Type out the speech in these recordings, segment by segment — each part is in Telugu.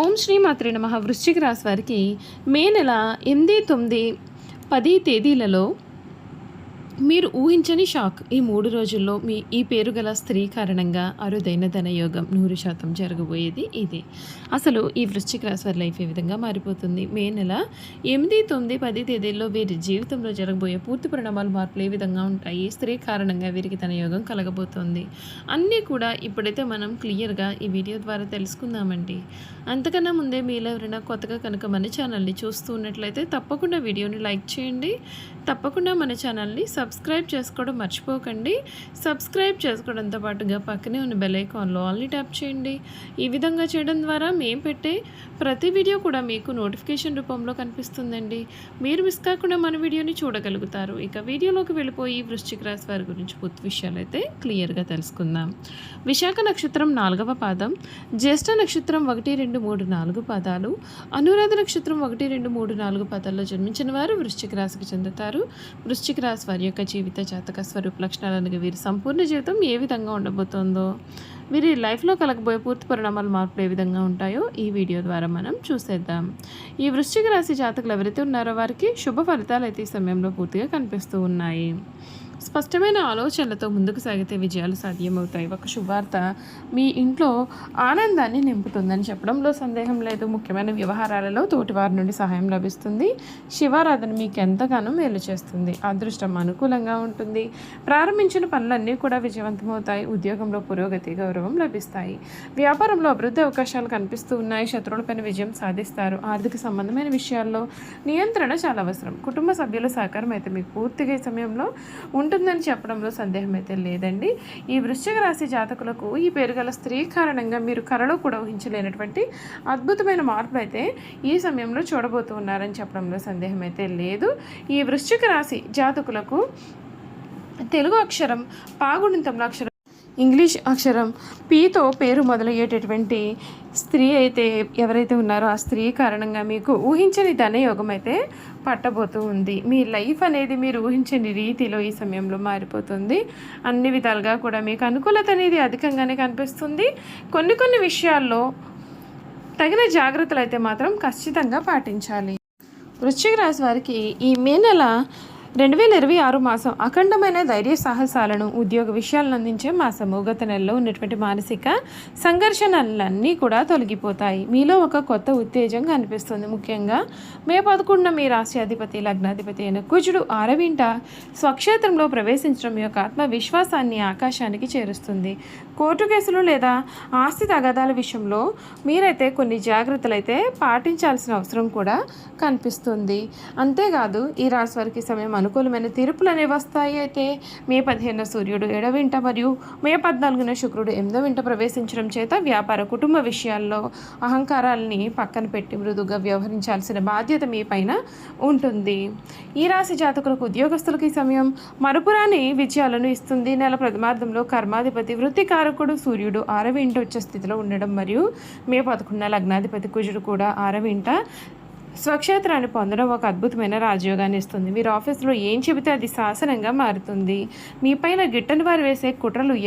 ఓం శ్రీ మాత్రే నమః. వృశ్చిక రాశి వారికి మే నెల 8, 9, 10 తేదీలలో మీరు ఊహించని షాక్. ఈ 3 రోజుల్లో ఈ పేరు గల స్త్రీ కారణంగా అరుదైన ధనయోగం 100% జరగబోయేది ఇదే. అసలు ఈ వృశ్చిక రాశి వారి లైఫ్ ఏ విధంగా మారిపోతుంది? మే నెల 8, 9, 10 తేదీల్లో వీరి జీవితంలో జరగబోయే పూర్తి పరిణామాలు, మార్పులు ఏ విధంగా ఉంటాయి? స్త్రీ కారణంగా వీరికి ధనయోగం కలగబోతోంది. అన్నీ కూడా ఇప్పుడైతే మనం క్లియర్గా ఈ వీడియో ద్వారా తెలుసుకుందామండి. అంతకన్నా ముందే మీలో ఎవరైనా కొత్తగా కనుక మన ఛానల్ని చూస్తూ ఉన్నట్లయితే తప్పకుండా వీడియోని లైక్ చేయండి. తప్పకుండా మన ఛానల్ని సబ్స్క్రైబ్ చేసుకోవడం మర్చిపోకండి. సబ్స్క్రైబ్ చేసుకోవడంతో పాటుగా పక్కనే ఉన్న బెల్ ఐకాన్లో ఆల్ని ట్యాప్ చేయండి. ఈ విధంగా చేయడం ద్వారా మేము పెట్టే ప్రతి వీడియో కూడా మీకు నోటిఫికేషన్ రూపంలో కనిపిస్తుందండి. మీరు మిస్ కాకుండా మన వీడియోని చూడగలుగుతారు. ఇక వీడియోలోకి వెళ్ళిపోయి వృశ్చిక రాశి వారి గురించి పూర్తి విషయాలు అయితే క్లియర్గా తెలుసుకుందాం. విశాఖ నక్షత్రం 4వ పాదం, జ్యేష్ఠ నక్షత్రం 1, 2, 3, 4 పాదాలు, అనురాధ నక్షత్రం 1, 2, 3, 4 పాదాల్లో జన్మించిన వారు వృశ్చిక రాశికి చెందుతారు. వృశ్చిక రాశి వారి యొక్క జీవిత జాతక స్వరూప లక్షణాలను వీరి సంపూర్ణ జీవితం ఏ విధంగా ఉండబోతోందో, వీరి లైఫ్లో కలగబోయే పూర్తి పరిణామాలు, మార్పులు ఏ విధంగా ఉంటాయో ఈ వీడియో ద్వారా మనం చూసేద్దాం. ఈ వృశ్చిక రాశి జాతకులు ఎవరైతే ఉన్నారో వారికి శుభ ఫలితాలు అయితే ఈ సమయంలో పూర్తిగా కనిపిస్తూ ఉన్నాయి. స్పష్టమైన ఆలోచనలతో ముందుకు సాగితే విజయాలు సాధ్యమవుతాయి. ఒక శుభార్త మీ ఇంట్లో ఆనందాన్ని నింపుతుందని చెప్పడంలో సందేహం లేదు. ముఖ్యమైన వ్యవహారాలలో తోటివారి నుండి సహాయం లభిస్తుంది. శివారాధన మీకు ఎంతగానో మేలు చేస్తుంది. అదృష్టం అనుకూలంగా ఉంటుంది. ప్రారంభించిన పనులన్నీ కూడా విజయవంతమవుతాయి. ఉద్యోగంలో పురోగతి, గౌరవం లభిస్తాయి. వ్యాపారంలో అభివృద్ధి అవకాశాలు కనిపిస్తూ ఉన్నాయి. శత్రువులపైన విజయం సాధిస్తారు. ఆర్థిక సంబంధమైన విషయాల్లో నియంత్రణ చాలా అవసరం. కుటుంబ సభ్యుల సహకారం అయితే మీకు పూర్తిగా ఈ సమయంలో ఉంటుందని చెప్పడంలో సందేహం అయితే లేదండి. ఈ వృశ్చిక రాశి జాతకులకు ఈ పేరుగల స్త్రీ కారణంగా మీరు కలలో కూడా ఊహించలేనటువంటి అద్భుతమైన మార్పులు అయితే ఈ సమయంలో చూడబోతూ ఉన్నారని చెప్పడంలో సందేహం అయితే లేదు. ఈ వృశ్చిక రాశి జాతకులకు తెలుగు అక్షరం పాగుణితంలో అక్షరం, ఇంగ్లీష్ అక్షరం పీతో పేరు మొదలయ్యేటటువంటి స్త్రీ అయితే ఎవరైతే ఉన్నారో ఆ స్త్రీ కారణంగా మీకు ఊహించని ధనయోగం అయితే పట్టబోతూ ఉంది. మీ లైఫ్ అనేది మీరు ఊహించని రీతిలో ఈ సమయంలో మారిపోతుంది. అన్ని విధాలుగా కూడా మీకు అనుకూలత అనేది అధికంగానే కనిపిస్తుంది. కొన్ని విషయాల్లో తగిన జాగ్రత్తలు అయితే మాత్రం ఖచ్చితంగా పాటించాలి. వృశ్చిక రాశి వారికి ఈ మే నెల 2026 మాసం అఖండమైన ధైర్య సాహసాలను, ఉద్యోగ విషయాలను అందించే మాసము. గత నెలలో ఉన్నటువంటి మానసిక సంఘర్షణలన్నీ కూడా తొలగిపోతాయి. మీలో ఒక కొత్త ఉత్తేజం కనిపిస్తుంది. ముఖ్యంగా మే 11న మీ రాశి అధిపతి, లగ్నాధిపతి అయిన కుజుడు 6వ ఇంట స్వక్షేత్రంలో ప్రవేశించడం మీ యొక్క ఆత్మవిశ్వాసాన్ని ఆకాశానికి చేరుస్తుంది. కోర్టు కేసులు లేదా ఆస్తి తగాదాల విషయంలో మీరైతే కొన్ని జాగ్రత్తలు అయితే పాటించాల్సిన అవసరం కూడా కనిపిస్తుంది. అంతేకాదు ఈ రాశి వారికి సమయం అనుకూలమైన తీర్పులు అనేవి వస్తాయి. అయితే మే 15న సూర్యుడు 7వ ఇంట మరియు మే 14న శుక్రుడు 8వ ఇంట ప్రవేశించడం చేత వ్యాపార, కుటుంబ విషయాల్లో అహంకారాలని పక్కన పెట్టి మృదుగా వ్యవహరించాల్సిన బాధ్యత మీ పైన ఉంటుంది. ఈ రాశి జాతకులకు, ఉద్యోగస్తులకు ఈ సమయం మరుపురాని విజయాలను ఇస్తుంది. నెల ప్రథమార్థంలో కర్మాధిపతి, వృత్తికారకుడు సూర్యుడు 6వ ఇంట వచ్చే స్థితిలో ఉండడం మరియు మే 11న లగ్నాధిపతి కుజుడు కూడా 6వ ఇంట స్వక్షేత్రాన్ని పొందడం ఒక అద్భుతమైన రాజయోగాన్ని ఇస్తుంది. మీరు ఆఫీస్లో ఏం చెబితే అది శాసనంగా మారుతుంది. మీపైన గిట్టని వారు వేసే కుట్రలు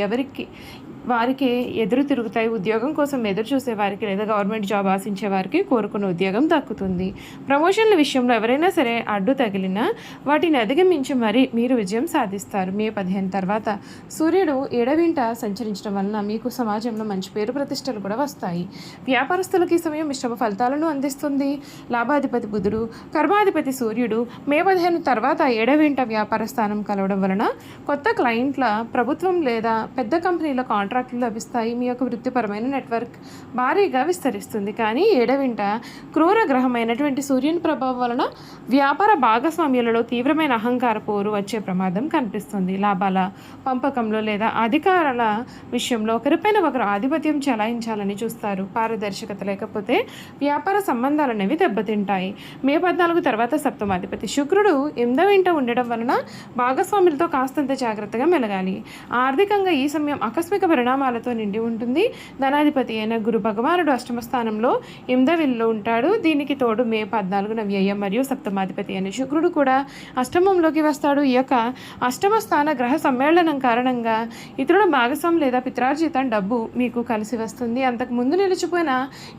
వారికి ఎదురు తిరుగుతాయి. ఉద్యోగం కోసం ఎదురు చూసే వారికి లేదా గవర్నమెంట్ జాబ్ ఆశించే వారికి కోరుకున్న ఉద్యోగం దక్కుతుంది. ప్రమోషన్ల విషయంలో ఎవరైనా సరే అడ్డు తగిలినా వాటిని అధిగమించి మరీ మీరు విజయం సాధిస్తారు. మే 15 తర్వాత సూర్యుడు 7వ ఇంట సంచరించడం వలన మీకు సమాజంలో మంచి పేరు ప్రతిష్టలు కూడా వస్తాయి. వ్యాపారస్తులకు ఈ సమయం మిశ్రమ ఫలితాలను అందిస్తుంది. లాభాధిపతి బుధుడు, కర్మాధిపతి సూర్యుడు మే 15 తర్వాత 7వ ఇంట వ్యాపార స్థానం కలవడం వలన కొత్త క్లయింట్ల, ప్రభుత్వం లేదా పెద్ద కంపెనీల కాంట్రాక్టులు లభిస్తాయి. మీ యొక్క వృత్తిపరమైన నెట్వర్క్ భారీగా విస్తరిస్తుంది. కానీ 7వ ఇంట క్రూర గ్రహమైనటువంటి సూర్యుని ప్రభావం వలన వ్యాపార భాగస్వామ్యాలలో తీవ్రమైన అహంకార పోరు వచ్చే ప్రమాదం కనిపిస్తుంది. లాభాల పంపకంలో లేదా అధికారాల విషయంలో ఒకరిపైన ఒకరు ఆధిపత్యం చెలాయించాలని చూస్తారు. పారదర్శకత లేకపోతే వ్యాపార సంబంధాలు అనేవి దెబ్బతింటాయి. మే 14 తర్వాత సప్తమాధిపతి శుక్రుడు 8వ ఇంట ఉండడం వలన భాగస్వాములతో కాస్తంత జాగ్రత్తగా మెలగాలి. ఆర్థికంగా ఈ సమయం ఆకస్మిక పరిణామాలతో నిండి ఉంటుంది. ధనాధిపతి అయిన గురు భగవానుడు అష్టమ స్థానంలో 8వ ఇల్లులో ఉంటాడు. దీనికి తోడు మే 14న వ్యయం మరియు సప్తమాధిపతి అయిన శుక్రుడు కూడా అష్టమంలోకి వస్తాడు. ఈ యొక్క అష్టమ స్థాన గ్రహ సమ్మేళనం కారణంగా ఇతరుల భాగస్వామి లేదా పిత్రార్జితం డబ్బు మీకు కలిసి వస్తుంది. అంతకు ముందు నిలిచిపోయిన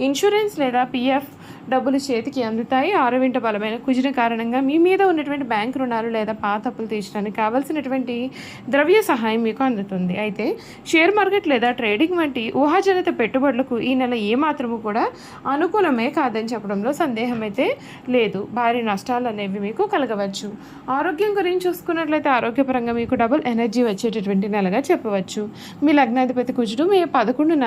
ఇన్సూరెన్స్ లేదా పిఎఫ్ డబ్బులు చేతికి అందుతాయి. 6వ ఇంట బలమైన కుజుని కారణంగా మీ మీద ఉన్నటువంటి బ్యాంక్ రుణాలు లేదా పాత అప్పులు తీర్చడానికి కావాల్సినటువంటి ద్రవ్య సహాయం మీకు అందుతుంది. అయితే షేర్ మార్కెట్ లేదా ట్రేడింగ్ వంటి ఊహాజనిత పెట్టుబడులకు ఈ నెల ఏమాత్రము కూడా అనుకూలమే కాదని చెప్పడంలో సందేహం అయితే లేదు. భారీ నష్టాలు అనేవి మీకు కలగవచ్చు. ఆరోగ్యం గురించి చూసుకున్నట్లయితే ఆరోగ్యపరంగా మీకు డబుల్ ఎనర్జీ వచ్చేటటువంటి నెలగా చెప్పవచ్చు. మీ లగ్నాధిపతి కుజుడు మే 11న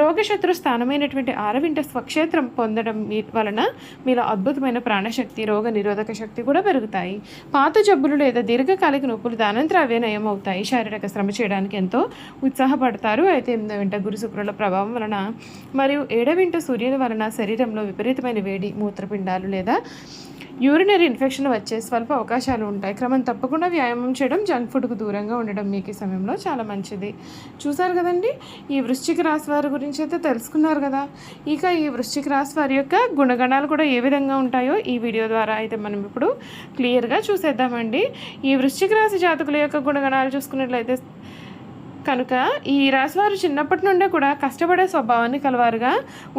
రోగశత్రు స్థానమైనటువంటి 6వ ఇంట స్వక్షేత్రం పొందడం వలన మీలో అద్భుతమైన ప్రాణశక్తి, రోగ నిరోధక శక్తి కూడా పెరుగుతాయి. పాత జబ్బులు లేదా దీర్ఘకాలిక నొప్పులు దానంతరం అవే నయం అవుతాయి. శారీరక శ్రమ చేయడానికి ఎంతో ఉత్సాహపడతారు. అయితే 8వ ఇంట గురు శుక్రుల ప్రభావం వలన మరియు 7వ ఇంట సూర్యుని వలన శరీరంలో విపరీతమైన వేడి, మూత్రపిండాలు లేదా యూరినరీ ఇన్ఫెక్షన్ వచ్చే స్వల్ప అవకాశాలు ఉంటాయి. క్రమం తప్పకుండా వ్యాయామం చేయడం, జంక్ ఫుడ్కు దూరంగా ఉండడం మీకు ఈ సమయంలో చాలా మంచిది. చూసారు కదండి, ఈ వృశ్చిక రాశి వారి గురించి అయితే తెలుసుకున్నారు కదా. ఇక ఈ వృశ్చిక రాశి వారి యొక్క గుణగణాలు కూడా ఏ విధంగా ఉంటాయో ఈ వీడియో ద్వారా అయితే మనం ఇప్పుడు క్లియర్గా చూసేద్దామండి. ఈ వృశ్చిక రాశి జాతకుల యొక్క గుణగణాలు చూసుకున్నట్లయితే కనుక ఈ రాశివారు చిన్నప్పటి నుండే కూడా కష్టపడే స్వభావాన్ని కలవారుగా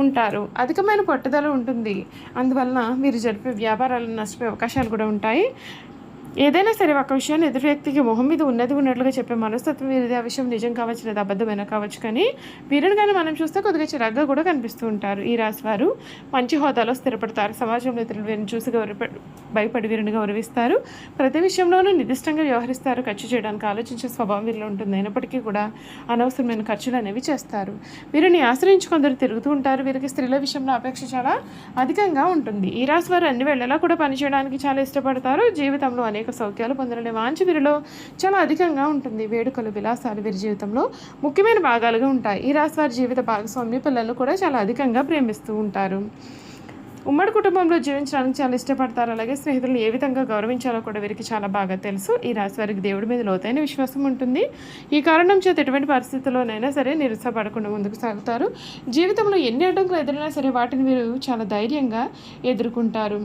ఉంటారు. అధికమైన పట్టుదల ఉంటుంది. అందువలన మీరు జరిపే వ్యాపారాలను నష్టపోయే అవకాశాలు కూడా ఉంటాయి. ఏదైనా సరే ఒక విషయాన్ని ఎదురు వ్యక్తికి మొహం మీద ఉన్నట్లుగా చెప్పే మనస్తత్వం వీరిది. ఆ విషయం నిజం కావచ్చు లేదా అబద్ధమైన కావచ్చు, కానీ వీరిని కానీ మనం చూస్తే కొద్దిగా చిరాగ్గా కూడా కనిపిస్తూ ఉంటారు. ఈ రాశివారు మంచి హోదాలో స్థిరపడతారు. సమాజంలో ఇతరులు వీరిని చూసి భయపడి వీరిని గౌరవిస్తారు. ప్రతి విషయంలోనూ నిర్దిష్టంగా వ్యవహరిస్తారు. ఖర్చు చేయడానికి ఆలోచించే స్వభావం వీరిలో ఉంటుంది. అయినప్పటికీ కూడా అనవసరమైన ఖర్చులు అనేవి చేస్తారు. వీరిని ఆశ్రయించి కొందరు తిరుగుతూ ఉంటారు. వీరికి స్త్రీల విషయంలో అపేక్ష చాలా అధికంగా ఉంటుంది. ఈ రాశివారు అన్ని వేళలా కూడా పనిచేయడానికి చాలా ఇష్టపడతారు. జీవితంలో అనేక సౌఖ్యాలు పొందడనే వాంఛ వీరిలో చాలా అధికంగా ఉంటుంది. వేడుకలు, విలాసాలు వీరి జీవితంలో ముఖ్యమైన భాగాలుగా ఉంటాయి. ఈ రాశి వారి జీవిత భాగస్వామి పిల్లలు కూడా చాలా అధికంగా ప్రేమిస్తూ ఉంటారు. ఉమ్మడి కుటుంబంలో జీవించడానికి చాలా ఇష్టపడతారు. అలాగే స్నేహితులను ఏ విధంగా గౌరవించాలో కూడా వీరికి చాలా బాగా తెలుసు. ఈ రాశి వారికి దేవుడి మీద లోతైన విశ్వాసం ఉంటుంది. ఈ కారణం చేత ఎటువంటి పరిస్థితుల్లోనైనా సరే నిరుత్సాహపడకుండా ముందుకు సాగుతారు. జీవితంలో ఎన్ని అడ్డంకులు ఎదురైనా సరే వాటిని వీరు చాలా ధైర్యంగా ఎదుర్కొంటారు.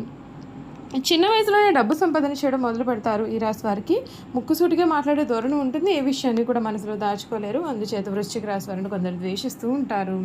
చిన్న వయసులోనే డబ్బు సంపాదన చేయడం మొదలు పెడతారు. ఈ రాశి వారికి ముక్కుసూటిగా మాట్లాడే ధోరణి ఉంటుంది. ఏ విషయాన్ని కూడా మనసులో దాచుకోలేరు. అందుచేత వృశ్చిక రాశి వారిని కొందరు ద్వేషిస్తూ ఉంటారు.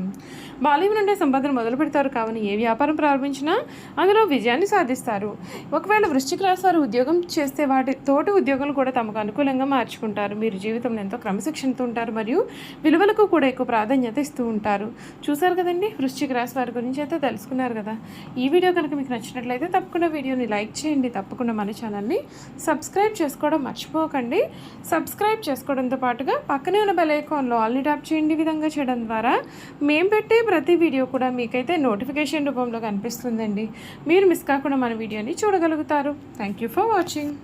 బాల్యం నుండే సంపాదన మొదలు పెడతారు. కావున ఏ వ్యాపారం ప్రారంభించినా అందులో విజయాన్ని సాధిస్తారు. ఒకవేళ వృశ్చిక రాశి వారు ఉద్యోగం చేస్తే వాటి తోటి ఉద్యోగులు కూడా తమకు అనుకూలంగా మార్చుకుంటారు. మీరు జీవితంలో ఎంతో క్రమశిక్షణతో ఉంటారు మరియు విలువలకు కూడా ఎక్కువ ప్రాధాన్యత ఇస్తూ ఉంటారు. చూసారు కదండి, వృశ్చిక రాశి వారి గురించి అయితే తెలుసుకున్నారు కదా. ఈ వీడియో కనుక మీకు నచ్చినట్లయితే తప్పకుండా వీడియోని లైక్ చేయండి. తప్పకుండా మన ఛానల్ని సబ్స్క్రైబ్ చేసుకోవడం మర్చిపోకండి. సబ్స్క్రైబ్ చేసుకోవడంతో పాటుగా పక్కనే ఉన్న బెల్ ఐకాన్లో ఆల్ని ట్యాప్ చేయండి. ఈ విధంగా చేయడం ద్వారా మేము పెట్టే ప్రతి వీడియో కూడా మీకైతే నోటిఫికేషన్ రూపంలో కనిపిస్తుందండి. మీరు మిస్ కాకుండా మన వీడియోని చూడగలుగుతారు. Thank you for watching.